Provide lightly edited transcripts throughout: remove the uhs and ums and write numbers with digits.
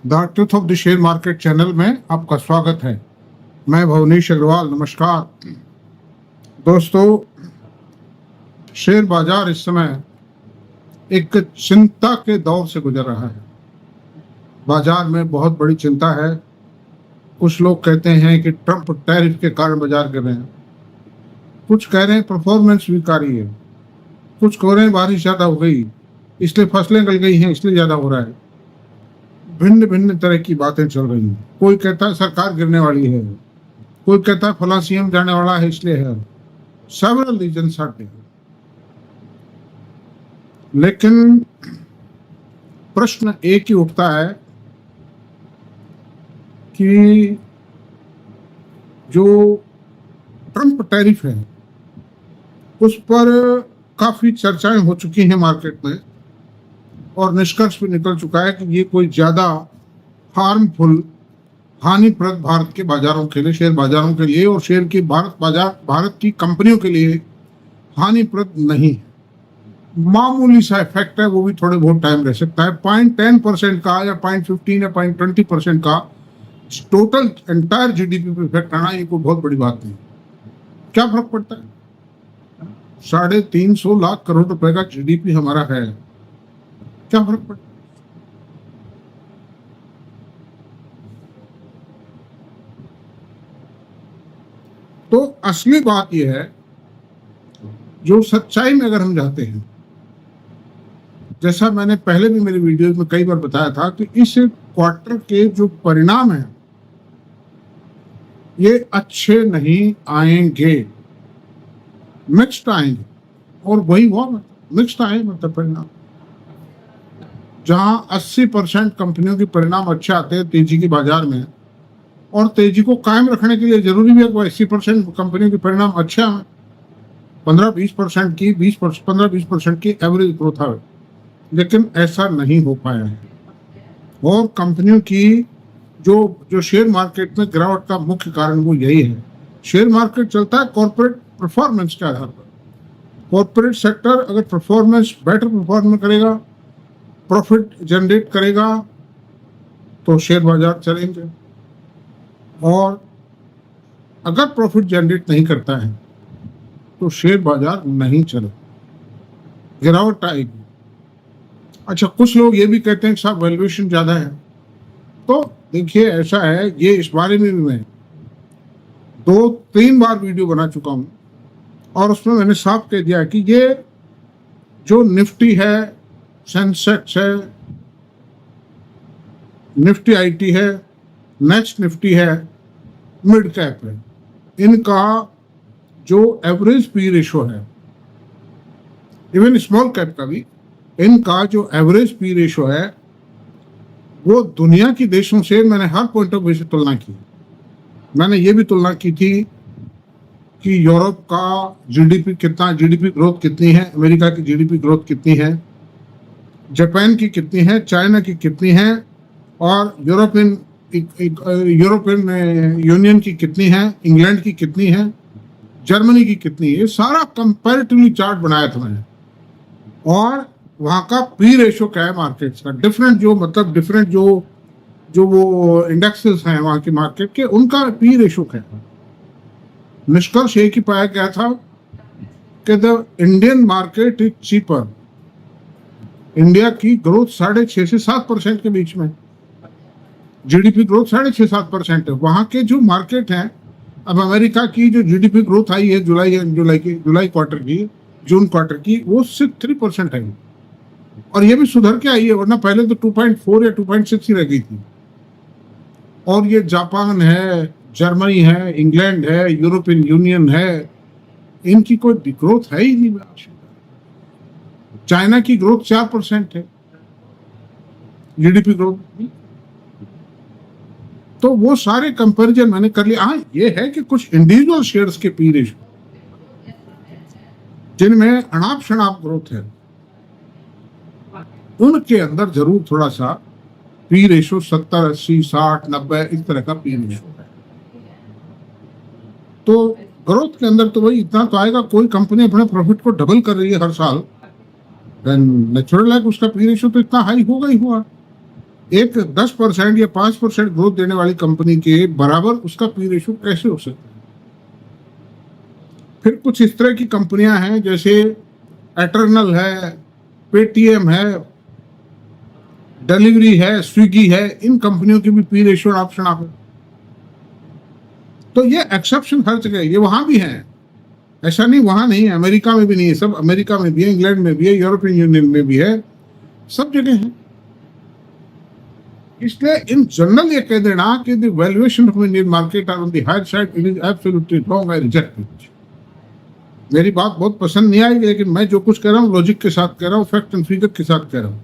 The truth of the share market channel में आपका स्वागत है। मैं भवनीश अग्रवाल। नमस्कार दोस्तों, शेयर बाजार इस समय एक चिंता के दौर से गुजर रहा है। बाजार में बहुत बड़ी चिंता है। कुछ लोग कहते हैं कि ट्रंप टैरिफ के कारण बाजार गिर रहे हैं, कुछ कह रहे हैं परफॉर्मेंस स्वीकारी है, कुछ कह रहे हैं बारिश ज्यादा हो गई इसलिए फसलें गल गई हैं इसलिए ज्यादा हो रहा है। भिन्न भिन्न तरह की बातें चल रही हैं। कोई कहता है सरकार गिरने वाली है, कोई कहता है फला सीएम जाने वाला है इसलिए है। सेवरल रीजंस आर देयर, लेकिन प्रश्न एक ही उठता है कि जो ट्रंप टैरिफ है उस पर काफी चर्चाएं हो चुकी हैं मार्केट में और निष्कर्ष भी निकल चुका है कि ये कोई ज्यादा हार्मफुल, हानिप्रद भारत के बाजारों के लिए, शेयर बाजारों के लिए और शेयर की भारत की कंपनियों के लिए हानिप्रद नहीं है। मामूली सा इफेक्ट है, वो भी थोड़े बहुत टाइम रह सकता है। 0.10% का या 0.15 या 0.20% का टोटल एंटायर जीडीपी पे इफेक्ट आना ये कोई बहुत बड़ी बात नहीं। क्या फर्क पड़ता है? 350 लाख करोड़ रुपए का जीडीपी हमारा है, क्या फर्क पड़ता है? तो असली बात यह है, जो सच्चाई में अगर हम जाते हैं, जैसा मैंने पहले भी मेरी वीडियो में कई बार बताया था कि इस क्वार्टर के जो परिणाम हैं ये अच्छे नहीं आएंगे, मिक्स्ड आएंगे। और वही हुआ, मिक्स्ड आए मतलब परिणाम। जहां 80% कंपनियों के परिणाम अच्छे आते हैं तेजी के बाजार में, और तेजी को कायम रखने के लिए जरूरी भी है कि 80% कंपनियों के परिणाम अच्छे हैं, 15-20% की 15-20% की एवरेज ग्रोथ है। लेकिन ऐसा नहीं हो पाया है। और कंपनियों की जो शेयर मार्केट में गिरावट का मुख्य कारण वो यही है। शेयर मार्केट चलता है कॉर्पोरेट परफॉर्मेंस के आधार पर। कॉर्पोरेट सेक्टर अगर परफॉर्मेंस बेटर परफॉर्म करेगा, प्रॉफिट जनरेट करेगा, तो शेयर बाजार चलेंगे। और अगर प्रॉफिट जनरेट नहीं करता है तो शेयर बाजार नहीं चले, गिरावट आएगी। अच्छा, कुछ लोग ये भी कहते हैं कि साहब वैल्यूएशन ज्यादा है। तो देखिए, ऐसा है, ये इस बारे में भी मैं 2-3 बार वीडियो बना चुका हूं और उसमें मैंने साफ कह दिया कि ये जो निफ्टी है, सेंसेक्स है, निफ्टी आईटी है, नेक्स्ट निफ्टी है, मिड कैप है, इनका जो एवरेज पी रेशो है, इवन स्मॉल कैप का भी, इनका जो एवरेज पी रेशो है वो दुनिया की देशों से मैंने हर पॉइंट ऑफ व्यू से तुलना की। मैंने ये भी तुलना की थी कि यूरोप का जीडीपी ग्रोथ कितनी है, अमेरिका की जीडीपी ग्रोथ कितनी है, जापान की कितनी है, चाइना की कितनी है, और यूरोपियन यूनियन की कितनी है, इंग्लैंड की कितनी है, जर्मनी की कितनी है। ये सारा कंपैरेटिवली चार्ट बनाया था मैंने। और वहां का पी रेशो क्या है मार्केट्स का, डिफरेंट जो वो इंडेक्सेस हैं वहां की मार्केट के, उनका पी रेशो क्या है। निष्कर्ष एक ही पाया गया था कि the Indian market is cheaper. India की ग्रोथ 6.5 से 7% के बीच में, जीडीपी ग्रोथ 6.5-7% है। वहां के जो मार्केट हैं, अब अमेरिका की जो जीडीपी ग्रोथ आई है जुलाई क्वार्टर की, जून क्वार्टर की, वो 3% है। और ये भी सुधर के आई है, वरना पहले तो 2.4 या 2.6 ही रह गई थी। और ये जापान है, जर्मनी है, इंग्लैंड है, यूरोपियन यूनियन है, इनकी कोई ग्रोथ है ही नहीं। चाइना की ग्रोथ 4% है जीडीपी ग्रोथ। तो वो सारे कंपैरिजन मैंने कर लिया। हाँ, ये है कि कुछ इंडिविजुअल शेयर्स के पी रेशो जिनमें अनाप शनाप ग्रोथ है, उनके अंदर जरूर थोड़ा सा पी रेशो 70, 80, 60, 90 इस तरह का पी रेशो है। तो ग्रोथ के अंदर तो भाई इतना तो आएगा। कोई कंपनी अपने प्रॉफिट को डबल कर रही है हर साल, नेचुरल है कि उसका पी रेशो तो इतना हाई होगा ही हुआ। एक 10% या 5% ग्रोथ देने वाली कंपनी के बराबर उसका पी रेशियो कैसे हो सकता है? फिर कुछ इस तरह की कंपनियां हैं जैसे एटर्नल है, पेटीएम है, डिलीवरी है, स्विगी है, इन कंपनियों की भी पी रेशियो ऑप्शन आप, तो ये एक्सेप्शन हर जगह, ये वहां भी है, ऐसा नहीं वहां नहीं है, अमेरिका में भी नहीं है, सब अमेरिका में भी है, इंग्लैंड में भी है, यूरोपियन यूनियन में भी है, सब जगह है। इसलिए इन जनरल ये कह देना कि the valuation of Indian market are on the higher side, it is absolutely wrong, I reject it. मेरी बात बहुत पसंद नहीं आएगी, लेकिन मैं जो कुछ कह रहा हूँ लॉजिक के साथ कह रहा हूँ, फैक्ट एंड फिगर के साथ कह रहा हूँ।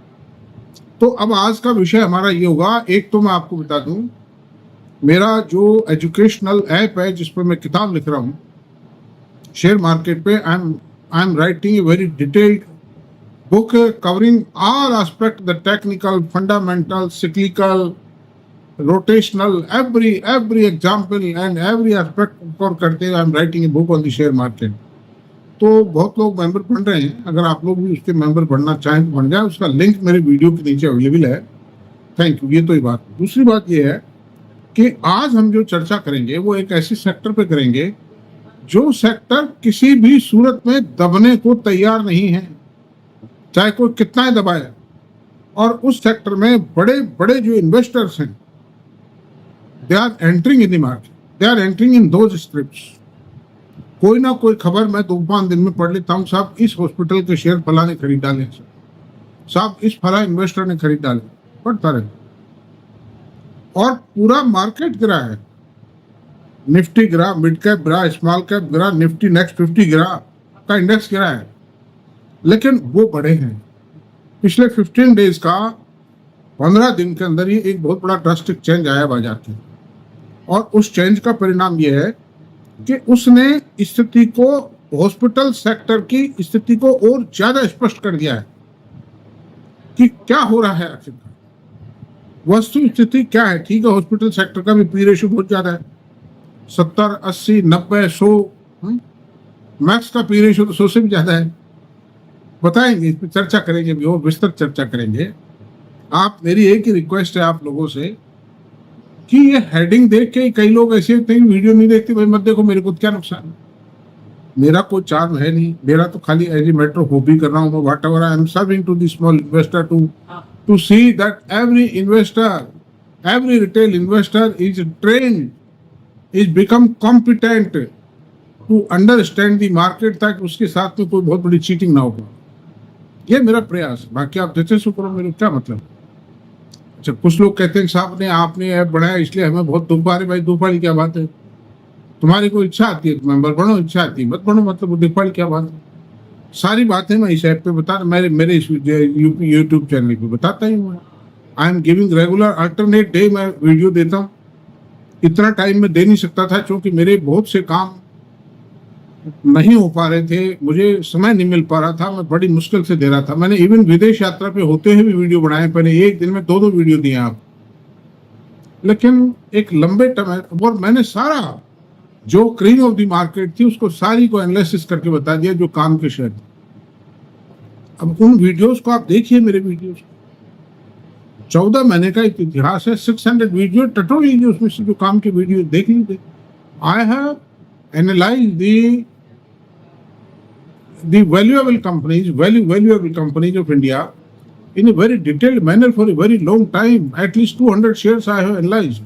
तो अब आज का विषय हमारा ये होगा, एक तो मैं आपको बता दूं, मेरा जो एजुकेशनल ऐप है जिस पर मैं किताब लिख रहा हूँ शेयर मार्केट पे, I am writing a very detailed book covering all aspects, the technical, fundamental, cyclical, rotational, every example and every aspect for करते हुए I am writing a book on the share market। तो बहुत लोग member बन रहे हैं, अगर आप लोग भी उसके मेंबर बनना चाहें तो बन जाए, उसका लिंक मेरे वीडियो के नीचे अवेलेबल है। Thank you. ये तो ही बात। दूसरी बात ये है कि आज हम जो चर्चा करेंगे वो एक ऐसे सेक्टर पे करेंगे जो सेक्टर किसी भी सूरत में दबने को तैयार नहीं है, चाहे कोई कितना ही दबाए। और उस सेक्टर में बड़े बड़े जो इन्वेस्टर्स हैं, they are entering in the market, they are entering in those scripts. कोई ना कोई खबर मैं 2-5 दिन में पढ़ लेता हूँ, साहब इस हॉस्पिटल के शेयर फला ने खरीद डाले, साहब इस फला इन्वेस्टर ने खरीद डाले, पढ़ता रहे। और पूरा मार्केट गिरा है, निफ्टी गिरा, मिड कैप गिरा, स्मॉल कैप गिरा, निफ्टी नेक्स्ट 50 गिरा, का इंडेक्स गिरा है, लेकिन वो बड़े हैं। पिछले 15 डेज का 15 दिन के अंदर ही एक बहुत बड़ा ड्रास्टिक चेंज आया बाजार के, और उस चेंज का परिणाम यह है कि उसने स्थिति को, हॉस्पिटल सेक्टर की स्थिति को और ज्यादा स्पष्ट कर दिया है कि क्या हो रहा है, आखिरकार वस्तु स्थिति क्या है। ठीक है, हॉस्पिटल सेक्टर का भी पी रेशियो बहुत ज्यादा है, 70, 80, 90, 100, मैक्स का पी रेशियो तो 100 से भी ज्यादा है। बताएंगे, इस पर चर्चा करेंगे, भी और विस्तृत चर्चा करेंगे। आप, मेरी एक ही रिक्वेस्ट है आप लोगों से कि ये हेडिंग देख के कई लोग ऐसे होते हैं वीडियो नहीं देखते, भाई मत देखो, मेरे को क्या नुकसान है, मेरा कोई चार्म है नहीं, मेरा तो खाली एज ए मैटर हॉबी कर रहा हूँ, whatever I am serving to the small investor to see that every investor, every retail investor is trained, is become competent to understand the market, ताकि उसके साथ में कोई बहुत बड़ी चीटिंग ना हो पाए। ये मेरा प्रयास। बाकी आप जैसे सो करो, मेरे क्या मतलब। अच्छा, कुछ लोग कहते हैं साहब ने आपने ऐप बढ़ाया इसलिए हमें बहुत दुख पा रहे। भाई दुख वाली क्या बात है, तुम्हारी कोई इच्छा आती है तो मेंबर बनो, इच्छा आती है मत बनो, मतलब दुख वाली क्या बात है। सारी बातें मैं इस ऐप पे बता, मेरे इस यूट्यूब चैनल पे बताता ही हूँ। I am giving regular alternate day, मैं वीडियो देता हूँ। इतना टाइम मैं दे नहीं सकता था क्योंकि मेरे बहुत से काम नहीं हो पा रहे थे, मुझे समय नहीं मिल पा रहा था, मैं बड़ी मुश्किल से दे रहा था। मैंने इवन विदेश यात्रा पे होते हुए भी वीडियो बनाए, पहले एक दिन में 2-2 वीडियो दिए आप, लेकिन एक लंबे टाइम, और मैंने सारा जो क्रीम ऑफ द मार्केट थी उसको सारी को एनालिसिस करके बता दिया जो काम के शेयर। अब उन वीडियोस को आप देखिए, मेरे वीडियोस 14 महीने का इतिहास है, 600 वीडियो टटो लीजिए, उसमें से जो काम के वीडियो देख लीजिए। I have analyse the valuable companies of India in a very detailed manner for a very long time. At least 200 shares I have analyzed.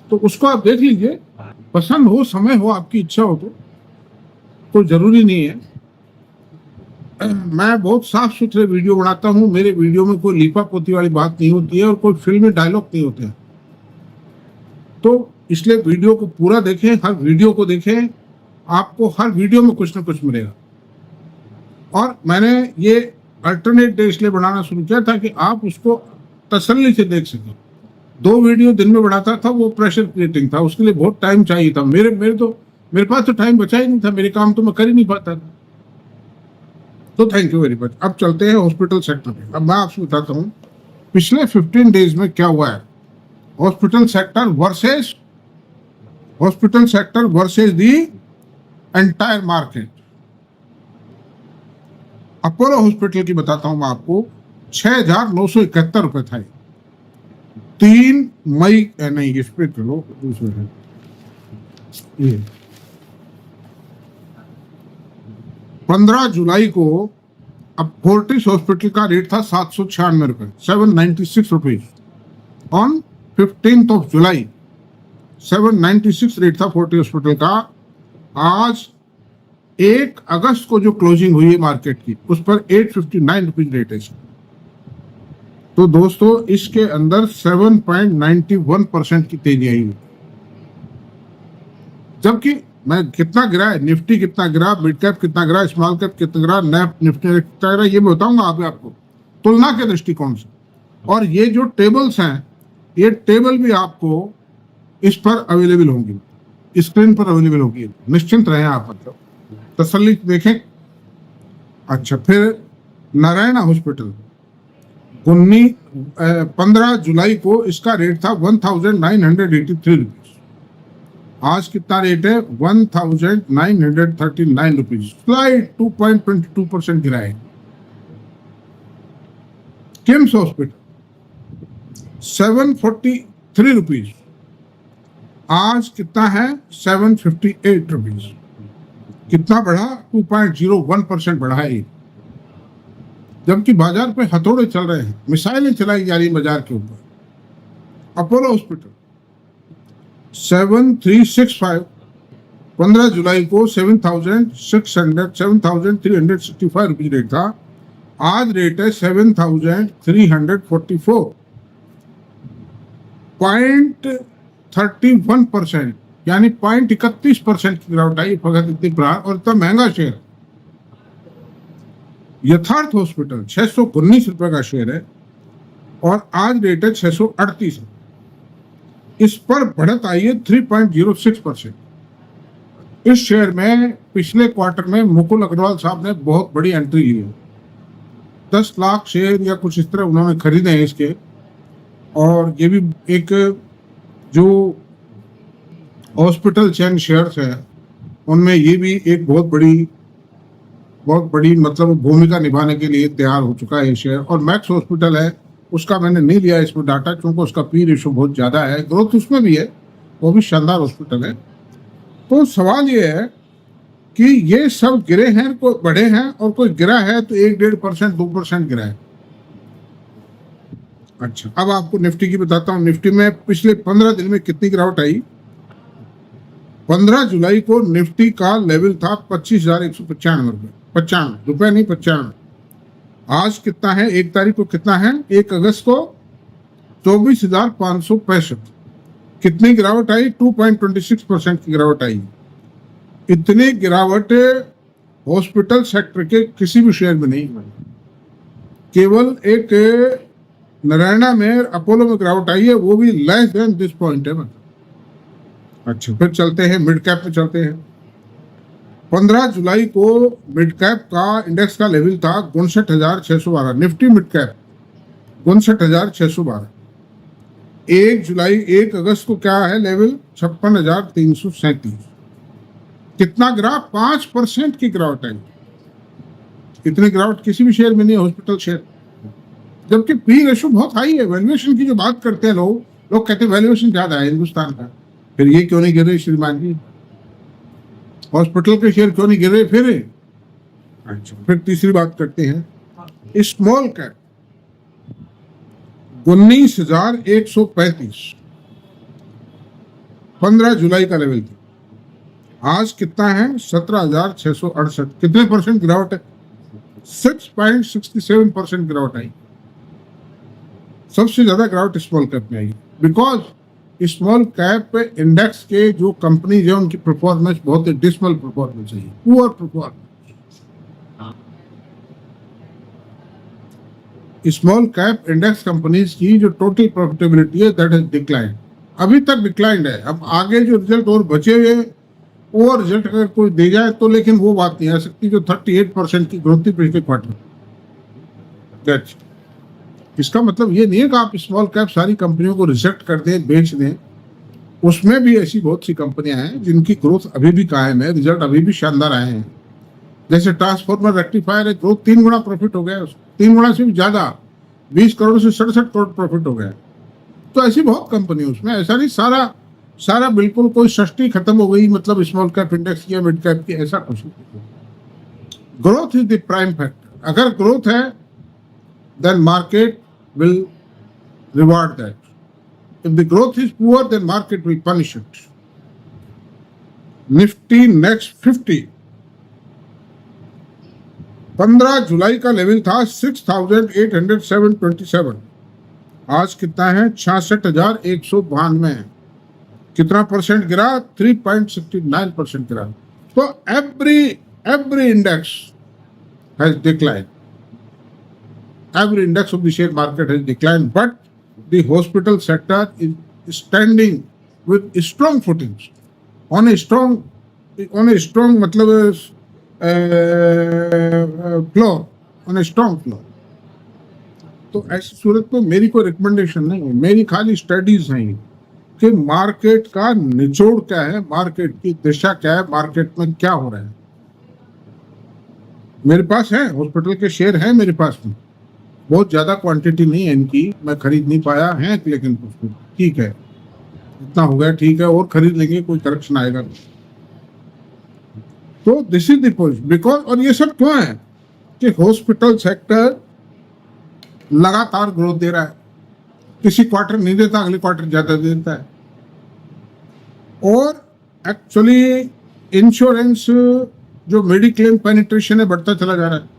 तो उसको आप देख लीजिए, पसंद हो, समय हो, आपकी इच्छा हो तो, कोई जरूरी नहीं है। मैं बहुत साफ सुथरे वीडियो बनाता हूँ, मेरे वीडियो में कोई लीपा पोती वाली बात नहीं होती है और कोई फिल्मी डायलॉग नहीं होते हैं। तो इसलिए वीडियो को पूरा देखें, हर वीडियो को देखें, आपको हर वीडियो में कुछ ना कुछ मिलेगा। और मैंने ये अल्टरनेट डे इसलिए बनाना शुरू किया था कि आप उसको तसल्ली से देख सकें। 2 वीडियो दिन में बनाता था, वो प्रेशर क्रिएटिंग था, उसके लिए बहुत टाइम चाहिए था। मेरे पास तो टाइम बचा ही नहीं था, मेरे काम तो मैं कर ही नहीं पाता था। तो थैंक यू वेरी मच। अब चलते हैं हॉस्पिटल सेक्टर पे। अब मैं आपसे बताता हूँ पिछले 15 डेज में क्या हुआ है। Hospital sector versus the entire market. Apollo hospital की बताता हूं मैं आपको, 6,971 रुपए था 3 मई नहीं, इस पे चलो दूसरे है ये 15 जुलाई को अब फोर्टिस हॉस्पिटल का रेट था 796 रुपए, 796 rupees on 15th of July. 796 rate था फोर्टिस हॉस्पिटल का। आज 1 अगस्त को जो क्लोजिंग हुई है मार्केट की, उस पर 859 रुपीज रेट है। तो दोस्तों इसके अंदर 7.91% की तेजी आई है। जबकि मैं कितना गिरा है, निफ्टी कितना गिरा, मिड कैप कितना गिरा, स्मॉल कैप कितना गिरा, निफ्टी कितना गिरा, ये मैं बताऊंगा आपको तुलना के दृष्टिकोण से। और ये जो टेबल्स हैं, ये टेबल भी आपको इस पर अवेलेबल होंगी, स्क्रीन पर अवेलेबल होगी, निश्चिंत रहें आप, मतलब तसल्ली देखें। अच्छा, फिर नारायणा हॉस्पिटल 15 जुलाई को इसका रेट था 1983 रुपीज। आज कितना रेट है? 1939 रुपीज, स्लाइड 2.22% गिरा है। किम्स हॉस्पिटल 743 रुपीज, आज कितना है? 758 रुपीज। कितना बढ़ा? 2.01% बढ़ा है। जबकि बाजार पे हथौड़े चल रहे हैं, मिसाइलें चलाई जा रही बाजार के ऊपर। अपोलो हॉस्पिटल 7365, 15 जुलाई को 7,365 रुपीज रेट था। आज रेट है 7,344, 0.31%, यानी 0.31% की गिरावट आई। भगत इतनी प्रहार और इतना महंगा शेयर। यथार्थ हॉस्पिटल 619 रुपए का शेयर है और आज रेट है 638 है। इस पर बढ़त आई है 3.06%। इस शेयर में पिछले क्वार्टर में मुकुल अग्रवाल साहब ने बहुत बड़ी एंट्री ली है। 10 लाख शेयर या कुछ इस तरह उन्होंने खरीदे हैं इसके। और ये भी एक जो हॉस्पिटल चेन शेयर्स है उनमें ये भी एक बहुत बड़ी मतलब भूमिका निभाने के लिए तैयार हो चुका है ये शेयर। और मैक्स हॉस्पिटल है, उसका मैंने नहीं लिया इसमें डाटा, क्योंकि उसका पी रेशो बहुत ज़्यादा है, ग्रोथ उसमें भी है, वो भी शानदार हॉस्पिटल है। तो सवाल ये है कि ये सब गिरे हैं, कोई बढ़े हैं और कोई गिरा है तो 1-1.5%, 2% गिरा है। अच्छा, अब आपको निफ्टी की बताता हूँ। निफ्टी में पिछले 15 दिन में कितनी गिरावट आई। 15 जुलाई को निफ्टी का लेवल था 25,195 रुपये, 95 रुपये नहीं 95। आज कितना है? 1 तारीख को कितना है? 1 अगस्त को 24,565। कितनी गिरावट आई? 2.26% की गिरावट आई। इतनी गिरावट हॉस्पिटल सेक्टर के किसी भी शेयर में नहीं हुई। केवल एक नारायणा में, अपोलो में गिरावट आई है, वो भी लेस देन दिस पॉइंट है। अच्छा, फिर चलते हैं मिड कैप में चलते हैं। 15 जुलाई को मिड कैप का इंडेक्स का लेवल था 59,612। Nifty mid cap 59,612। 1 अगस्त को क्या है लेवल? 56,337। कितना गिरा? 5% की गिरावट आई। इतनी गिरावट किसी भी शेयर में नहीं है, हॉस्पिटल शेयर। जबकि पी रेशो बहुत हाई है। वैल्यूएशन की जो बात करते हैं लोग कहते हैं वैल्यूएशन ज्यादा है हिंदुस्तान का। फिर ये क्यों नहीं गिर रहे श्रीमान जी? हॉस्पिटल के शेयर क्यों नहीं गिर रहे फिर? अच्छा, फिर तीसरी बात करते हैं स्मॉल कैप 19,135, 15 जुलाई का लेवल था। आज कितना है? 17,668। कितने परसेंट गिरावट है? 6.67% गिरावट आई। सबसे ज्यादा गिरावट स्मॉल कैप में आई, बिकॉज स्मॉल कैप इंडेक्स के जो कंपनीज है उनकी परफॉर्मेंस बहुत ही डिसमल परफॉर्मेंस है, poor performance. Small cap index companies की जो टोटल प्रॉफिटेबिलिटी है दैट हैज डिक्लाइन, अभी तक डिक्लाइंड है। अब आगे जो रिजल्ट और बचे हुए वो रिजल्ट अगर कोई दे जाए तो, लेकिन वो बात नहीं आ सकती जो 38% की ग्रोथ थी पिछले क्वार्टर। इसका मतलब ये नहीं है कि आप स्मॉल कैप सारी कंपनियों को रिजेक्ट कर दें, बेच दें। उसमें भी ऐसी बहुत सी कंपनियां हैं जिनकी ग्रोथ अभी भी कायम है, रिजल्ट अभी भी शानदार आए हैं। जैसे ट्रांसफॉर्मर रेक्टिफायर है, ग्रोथ 3 गुना प्रॉफिट हो गया, 3 गुना से भी ज्यादा, 20 करोड़ से 67 करोड़ प्रॉफिट हो गया। तो ऐसी बहुत कंपनी उसमें, ऐसा नहीं सारा सारा बिल्कुल कोई सस्ती खत्म हो गई मतलब स्मॉल कैप इंडेक्स या मिड कैप की, ऐसा कुछ नहीं। Growth is the prime factor. अगर ग्रोथ है then market will reward that, if the growth is poor then market will punish it. Nifty next 50 15 जुलाई का लेवल था 6,827, आज कितना है 66,192। कितना परसेंट गिरा? 3.69% गिरा। तो every index has declined. Every index of the share market has declined, but the hospital sector is standing with strong footings on a strong मतलब floor, on a strong floor. तो ऐसी सूरत में मेरी कोई रिकमेंडेशन नहीं है, मेरी खाली स्टडीज हैं कि मार्केट का निचोड़ क्या है, मार्केट की दिशा क्या है, मार्केट में क्या हो रहा है। मेरे पास है हॉस्पिटल के शेयर हैं मेरे पास में, बहुत ज्यादा क्वांटिटी नहीं है इनकी, मैं खरीद नहीं पाया है, लेकिन ठीक है इतना हो गया, ठीक है, और खरीद लेंगे, कोई करेक्शन आएगा तो this is the point. Because और ये सब क्यों है कि हॉस्पिटल सेक्टर लगातार ग्रोथ दे रहा है, किसी क्वार्टर नहीं देता, अगले क्वार्टर ज्यादा देता है। और एक्चुअली इंश्योरेंस जो मेडिक्लेम पेनिट्रेशन है बढ़ता चला जा रहा है।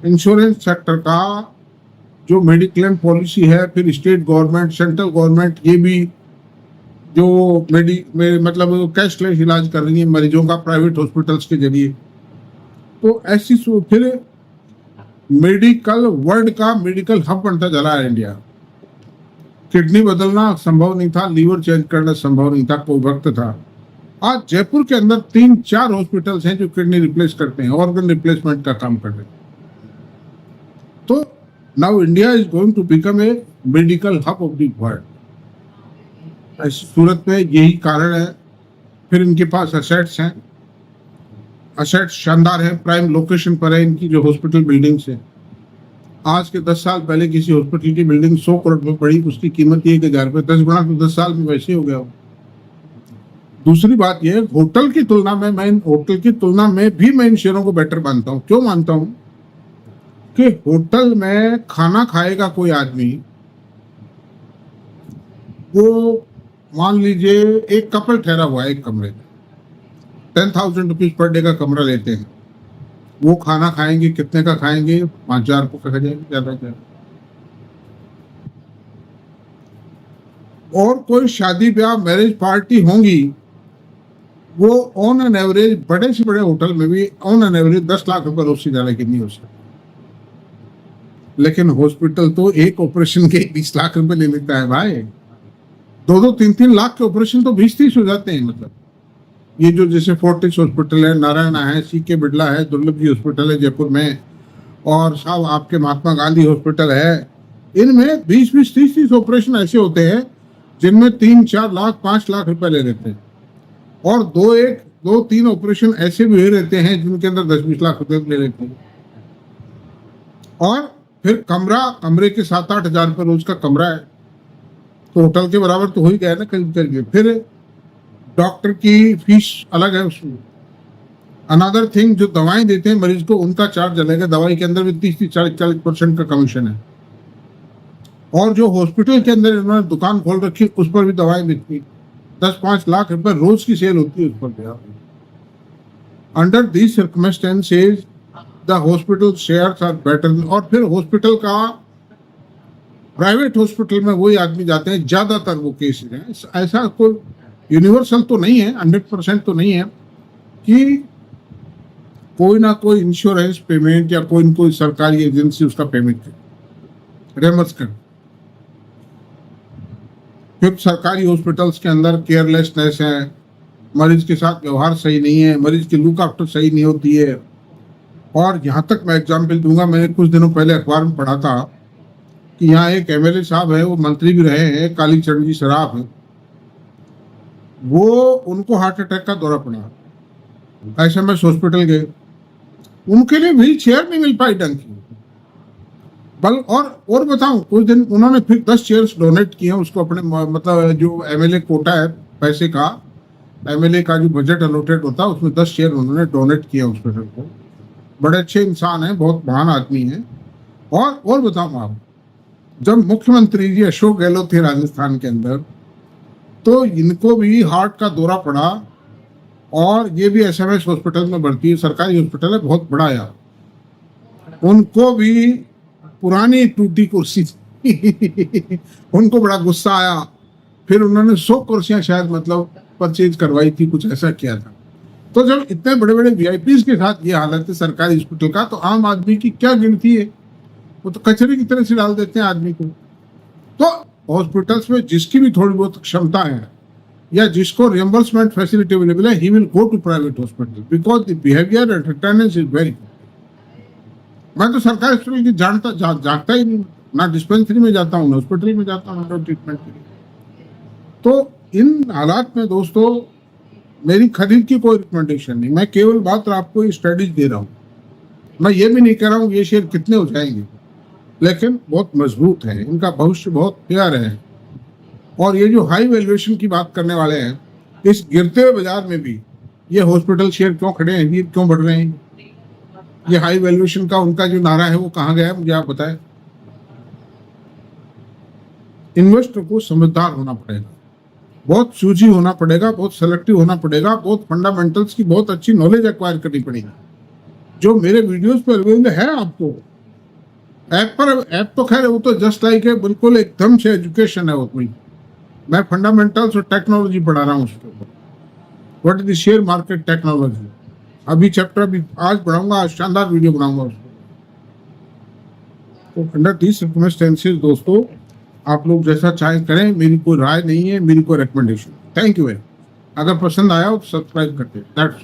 इंश्योरेंस सेक्टर का जो मेडिक्लेम पॉलिसी है, फिर स्टेट गवर्नमेंट, सेंट्रल गवर्नमेंट, ये भी जो मतलब कैशलेस इलाज कर रही है मरीजों का प्राइवेट हॉस्पिटल्स के जरिए। तो ऐसी फिर मेडिकल वर्ल्ड का मेडिकल हब बनता चला है इंडिया। किडनी बदलना संभव नहीं था, लीवर चेंज करना संभव नहीं था, कोई वक्त था। आज जयपुर के अंदर 3-4 हॉस्पिटल्स हैं जो किडनी रिप्लेस करते हैं, ऑर्गन रिप्लेसमेंट का काम कर रहे हैं। तो now India is going to become a medical hub of the world. ऐसी सूरत में यही कारण है। फिर इनके पास असेट्स हैं, असेट्स शानदार है, प्राइम लोकेशन पर है इनकी जो हॉस्पिटल बिल्डिंग्स है। आज के 10 साल पहले किसी हॉस्पिटल की बिल्डिंग 100 करोड़ में पड़ी, उसकी कीमत 1,000 रुपये, 10 गुना तो 10 साल में वैसे हो गया हो। दूसरी बात यह है, होटल की तुलना में मैं इन शेयरों को बेटर मानता हूँ। क्यों मानता हूँ कि होटल में खाना खाएगा कोई आदमी, वो मान लीजिए एक कपल ठहरा हुआ है एक कमरे में, 10,000 रुपीज पर डे का कमरा लेते हैं, वो खाना खाएंगे, कितने का खाएंगे? 5,000 रुपये का खा जाएंगे ज्यादा ज्यादा। और कोई शादी ब्याह मैरिज पार्टी होंगी, वो ऑन एन एवरेज बड़े से बड़े होटल में भी ऑन एन एवरेज 10 लाख रुपए रोज से ज्यादा की नहीं हो सकती। लेकिन हॉस्पिटल तो एक ऑपरेशन के 20 लाख रुपए ले लेता है भाई, 2-2, 3-3 लाख के ऑपरेशन तो 20-30 हो जाते हैं। मतलब ये जो जैसे फोर्टिस हॉस्पिटल है, नारायणा है, CK बिरला है, दुर्लभ जी हॉस्पिटल है जयपुर में, और साहब आपके महात्मा गांधी हॉस्पिटल है, इनमें 20-20, 30-30 ऑपरेशन ऐसे होते हैं जिनमें 3-4 लाख 5 लाख रुपए ले लेते हैं। और 2-3 ऑपरेशन ऐसे भी हुए रहते हैं जिनके अंदर 10-20 लाख रुपए ले लेते हैं। और फिर कमरे के 7-8 हजार रुपये रोज का कमरा है, तो होटल के बराबर तो हो ही गया ना करीब। फिर डॉक्टर की फीस अलग है उसमें। अनदर थिंग, जो दवाएं देते हैं मरीज को, उनका चार्ज अलग है, दवाई के अंदर भी 30-40% का कमीशन है। और जो हॉस्पिटल के अंदर इन्होंने दुकान खोल रखी, उस पर भी दवाएं बिकती, 10-5 लाख रुपए रोज की सेल होती है उस पर। Under these circumstances the hospital shares are better. और फिर हॉस्पिटल का, प्राइवेट हॉस्पिटल में वही आदमी जाते हैं, ज्यादातर वो केसेस हैं, ऐसा कोई यूनिवर्सल तो नहीं है, 100% तो नहीं है कि कोई ना कोई इंश्योरेंस पेमेंट या कोई सरकारी एजेंसी उसका पेमेंट करे, रेमर्स करे। फिर सरकारी हॉस्पिटल्स के अंदर केयरलेसनेस है, मरीज के साथ व्यवहार सही नहीं है, मरीज की लुक आफ्टर सही नहीं होती है। और यहाँ तक मैं एग्जाम्पल दूंगा, मैंने कुछ दिनों पहले अखबार में पढ़ा था कि यहाँ एक MLA साहब है, वो मंत्री भी रहे हैं, कालीचरण जी सराफ है, वो उनको हार्ट अटैक का दौरा पड़ा, SMS हॉस्पिटल गए, उनके लिए व्हील चेयर नहीं मिल पाई ढंग की। बल और बताऊं, कुछ दिन उन्होंने फिर 10 शेयर्स डोनेट किए उसको अपने मतलब जो एमएलए कोटा है पैसे का, एमएलए का जो बजट अलॉटेड होता है उसमें 10 शेयर उन्होंने डोनेट किया हॉस्पिटल को। बड़े अच्छे इंसान हैं, बहुत महान आदमी हैं। और बताऊं आप, जब मुख्यमंत्री जी अशोक गहलोत थे राजस्थान के अंदर, तो इनको भी हार्ट का दौरा पड़ा और ये भी एसएमएस हॉस्पिटल में भर्ती है, सरकारी हॉस्पिटल है बहुत बड़ा यार। उनको भी पुरानी टूटी कुर्सी थी उनको बड़ा गुस्सा आया, फिर उन्होंने 100 कुर्सियां शायद मतलब परचेज करवाई थी, कुछ ऐसा किया था। तो जब इतने बड़े बड़े वीआईपीज के साथ ये हालत है सरकारी हॉस्पिटल का, तो आम आदमी की क्या गिनती है? वो तो कचरे की तरह से डाल देते हैं आदमी को। तो हॉस्पिटल्स में जिसकी भी थोड़ी बहुत क्षमता है या जिसको रियम्बर्समेंट फैसिलिटी अवेलेबल है, he will go to private hospital because the behaviour and attendance is very good. मैं तो सरकारी हॉस्पिटल की जागता ही नहीं, ना डिस्पेंसरी में जाता हूँ ना हॉस्पिटल में जाता हूँ ट्रीटमेंट के लिए। तो इन हालात में दोस्तों मेरी खरीद की कोई रिकमेंडेशन नहीं, मैं केवल बात आपको स्टडीज दे रहा हूँ। मैं ये भी नहीं कह रहा हूँ ये शेयर कितने हो जाएंगे, लेकिन बहुत मजबूत है, इनका भविष्य बहुत क्लियर है। और ये जो हाई वैल्यूएशन की बात करने वाले हैं, इस गिरते हुए बाजार में भी ये हॉस्पिटल शेयर क्यों खड़े हैं, ये क्यों बढ़ रहे हैं? ये हाई वैल्यूएशन का उनका जो नारा है वो कहाँ गया है, मुझे आप बताएं। इन्वेस्टर को समझदार होना पड़ेगा, बहुत सूझी होना पड़ेगा, बहुत सेलेक्टिव होना पड़ेगा, बहुत फंडामेंटल्स की बहुत अच्छी नॉलेज एक्वायर करनी पड़ेगी, जो मेरे वीडियोस पर अवेलेबल है आपको ऐप तो खैर वो तो जस्ट लाइक है, बिल्कुल एकदम से एजुकेशन है वो कोई। मैं फंडामेंटल्स और टेक्नोलॉजी पढ़ा रहा हूँ उसके ऊपर, what is the share market technology. अभी चैप्टर अभी आज पढ़ाऊंगा, आज शानदार वीडियो बनाऊंगा उसको। तो अंडर दीस सर्कमस्टेंसेस दोस्तों आप लोग जैसा चाहे करें, मेरी कोई राय नहीं है, मेरी कोई रिकमेंडेशन। Thank you. अगर पसंद आया तो सब्सक्राइब करते। दैट्स